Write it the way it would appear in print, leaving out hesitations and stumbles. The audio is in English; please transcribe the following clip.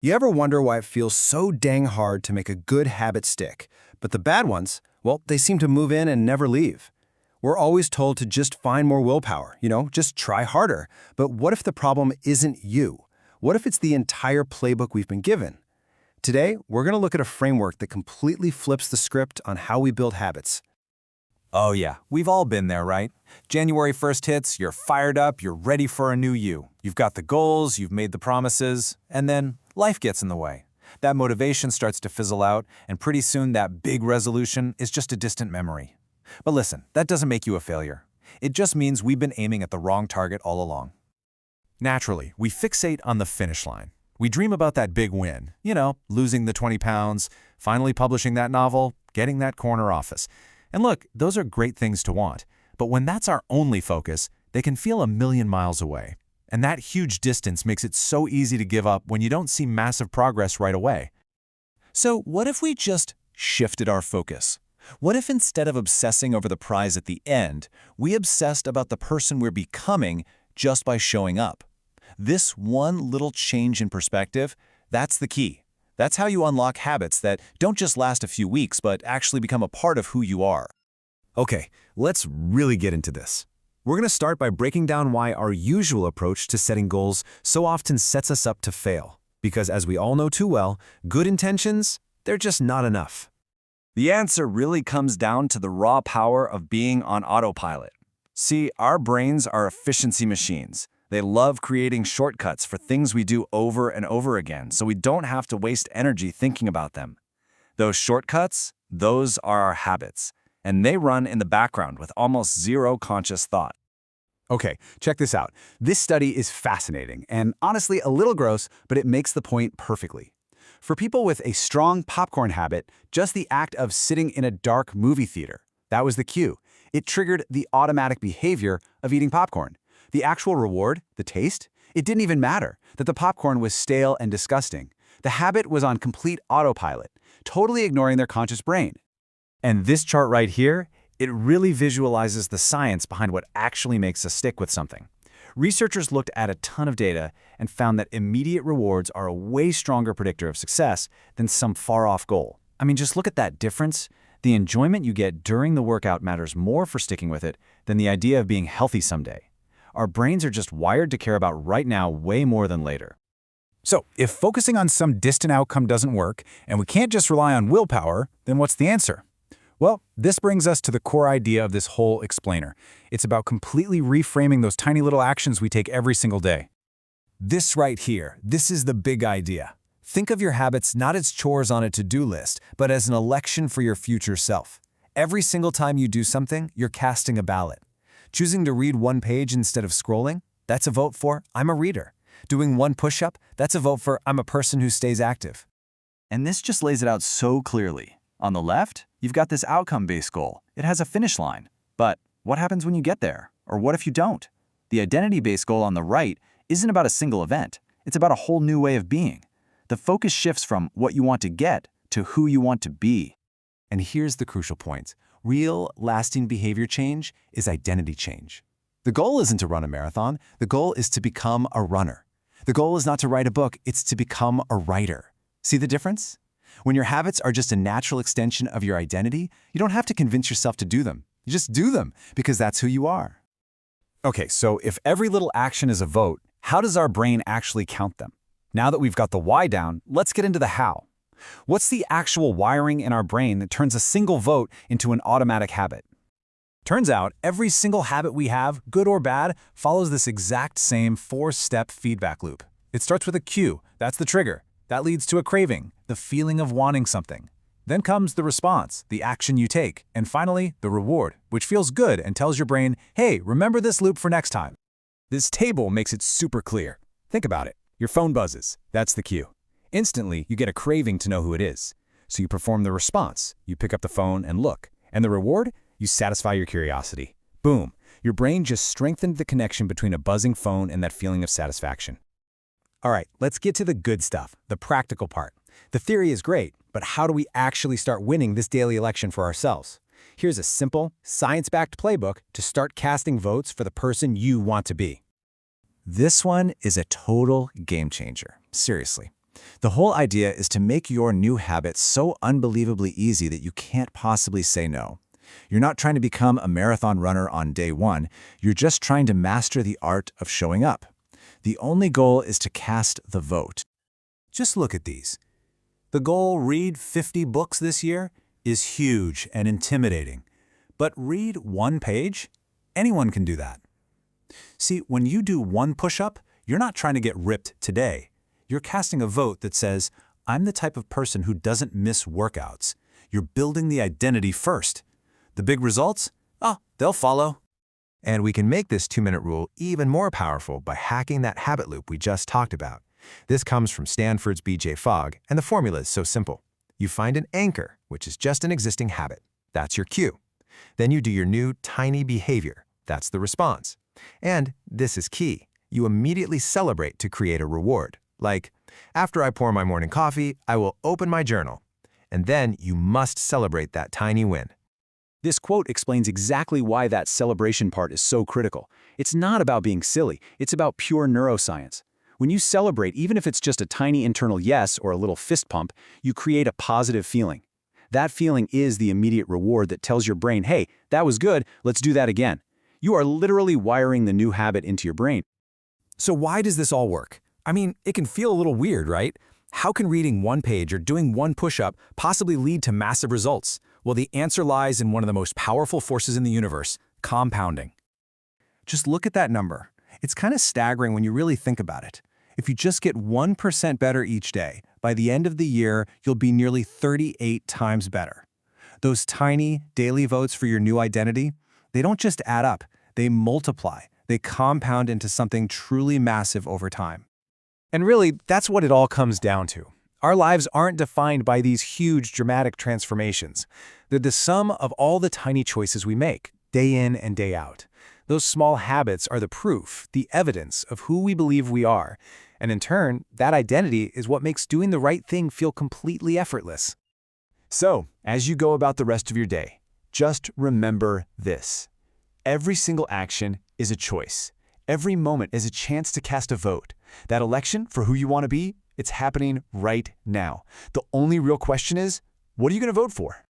You ever wonder why it feels so dang hard to make a good habit stick, but the bad ones, well, they seem to move in and never leave? We're always told to just find more willpower, just try harder. But what if the problem isn't you? What if it's the entire playbook we've been given? Today, we're going to look at a framework that completely flips the script on how we build habits. Oh yeah, we've all been there, right? January 1st hits, you're fired up, you're ready for a new you. You've got the goals, you've made the promises, and then life gets in the way. That motivation starts to fizzle out, and pretty soon that big resolution is just a distant memory. But listen, that doesn't make you a failure. It just means we've been aiming at the wrong target all along. Naturally, we fixate on the finish line. We dream about that big win, losing the 20 pounds, finally publishing that novel, getting that corner office. And look, those are great things to want, but when that's our only focus, they can feel a million miles away. And that huge distance makes it so easy to give up when you don't see massive progress right away. So what if we just shifted our focus? What if instead of obsessing over the prize at the end, we obsessed about the person we're becoming just by showing up? This one little change in perspective, that's the key. That's how you unlock habits that don't just last a few weeks, but actually become a part of who you are. Okay, let's really get into this. We're going to start by breaking down why our usual approach to setting goals so often sets us up to fail. Because as we all know too well, good intentions, they're just not enough. The answer really comes down to the raw power of being on autopilot. See, our brains are efficiency machines. They love creating shortcuts for things we do over and over again, so we don't have to waste energy thinking about them. Those shortcuts, those are our habits, and they run in the background with almost zero conscious thought. Okay, check this out. This study is fascinating and honestly a little gross, but it makes the point perfectly. For people with a strong popcorn habit, just the act of sitting in a dark movie theater, that was the cue. It triggered the automatic behavior of eating popcorn. The actual reward, the taste, it didn't even matter that the popcorn was stale and disgusting. The habit was on complete autopilot, totally ignoring their conscious brain. And this chart right here, it really visualizes the science behind what actually makes us stick with something. Researchers looked at a ton of data and found that immediate rewards are a way stronger predictor of success than some far-off goal. I mean, just look at that difference. The enjoyment you get during the workout matters more for sticking with it than the idea of being healthy someday. Our brains are just wired to care about right now way more than later. So, if focusing on some distant outcome doesn't work, and we can't just rely on willpower, then what's the answer? Well, this brings us to the core idea of this whole explainer. It's about completely reframing those tiny little actions we take every single day. This right here, this is the big idea. Think of your habits not as chores on a to-do list, but as an election for your future self. Every single time you do something, you're casting a ballot. Choosing to read one page instead of scrolling, that's a vote for I'm a reader. Doing one push-up, that's a vote for I'm a person who stays active. And this just lays it out so clearly. On the left, you've got this outcome-based goal. It has a finish line. But what happens when you get there? Or what if you don't? The identity-based goal on the right isn't about a single event. It's about a whole new way of being. The focus shifts from what you want to get to who you want to be. And here's the crucial point. Real, lasting behavior change is identity change. The goal isn't to run a marathon. The goal is to become a runner. The goal is not to write a book. It's to become a writer. See the difference? When your habits are just a natural extension of your identity, you don't have to convince yourself to do them. You just do them because that's who you are. Okay, so if every little action is a vote, how does our brain actually count them? Now that we've got the why down, let's get into the how. What's the actual wiring in our brain that turns a single vote into an automatic habit? Turns out, every single habit we have, good or bad, follows this exact same four-step feedback loop. It starts with a cue, that's the trigger. That leads to a craving, the feeling of wanting something. Then comes the response, the action you take, and finally, the reward, which feels good and tells your brain, hey, remember this loop for next time. This table makes it super clear. Think about it. Your phone buzzes. That's the cue. Instantly, you get a craving to know who it is. So you perform the response. You pick up the phone and look. And the reward? You satisfy your curiosity. Boom. Your brain just strengthened the connection between a buzzing phone and that feeling of satisfaction. All right, let's get to the good stuff, the practical part. The theory is great, but how do we actually start winning this daily election for ourselves? Here's a simple, science-backed playbook to start casting votes for the person you want to be. This one is a total game changer. Seriously. The whole idea is to make your new habit so unbelievably easy that you can't possibly say no. You're not trying to become a marathon runner on day one, you're just trying to master the art of showing up. The only goal is to cast the vote. Just look at these. The goal, read 50 books this year, is huge and intimidating. But read one page? Anyone can do that. See, when you do one push-up, you're not trying to get ripped today. You're casting a vote that says, I'm the type of person who doesn't miss workouts. You're building the identity first. The big results? Oh, they'll follow. And we can make this 2-minute rule even more powerful by hacking that habit loop we just talked about. This comes from Stanford's B.J. Fogg, and the formula is so simple. You find an anchor, which is just an existing habit. That's your cue. Then you do your new tiny behavior. That's the response. And this is key. You immediately celebrate to create a reward. Like, after I pour my morning coffee, I will open my journal. And then you must celebrate that tiny win. This quote explains exactly why that celebration part is so critical. It's not about being silly, it's about pure neuroscience. When you celebrate, even if it's just a tiny internal yes or a little fist pump, you create a positive feeling. That feeling is the immediate reward that tells your brain, hey, that was good, let's do that again. You are literally wiring the new habit into your brain. So why does this all work? I mean, it can feel a little weird, right? How can reading one page or doing one push-up possibly lead to massive results? Well, the answer lies in one of the most powerful forces in the universe, compounding. Just look at that number. It's kind of staggering when you really think about it. If you just get 1% better each day, by the end of the year, you'll be nearly 38 times better. Those tiny daily votes for your new identity, they don't just add up, they multiply. They compound into something truly massive over time. And really, that's what it all comes down to. Our lives aren't defined by these huge, dramatic transformations. They're the sum of all the tiny choices we make, day in and day out. Those small habits are the proof, the evidence of who we believe we are. And in turn, that identity is what makes doing the right thing feel completely effortless. So, as you go about the rest of your day, just remember this. Every single action is a choice. Every moment is a chance to cast a vote. That election for who you want to be, it's happening right now. The only real question is, what are you going to vote for?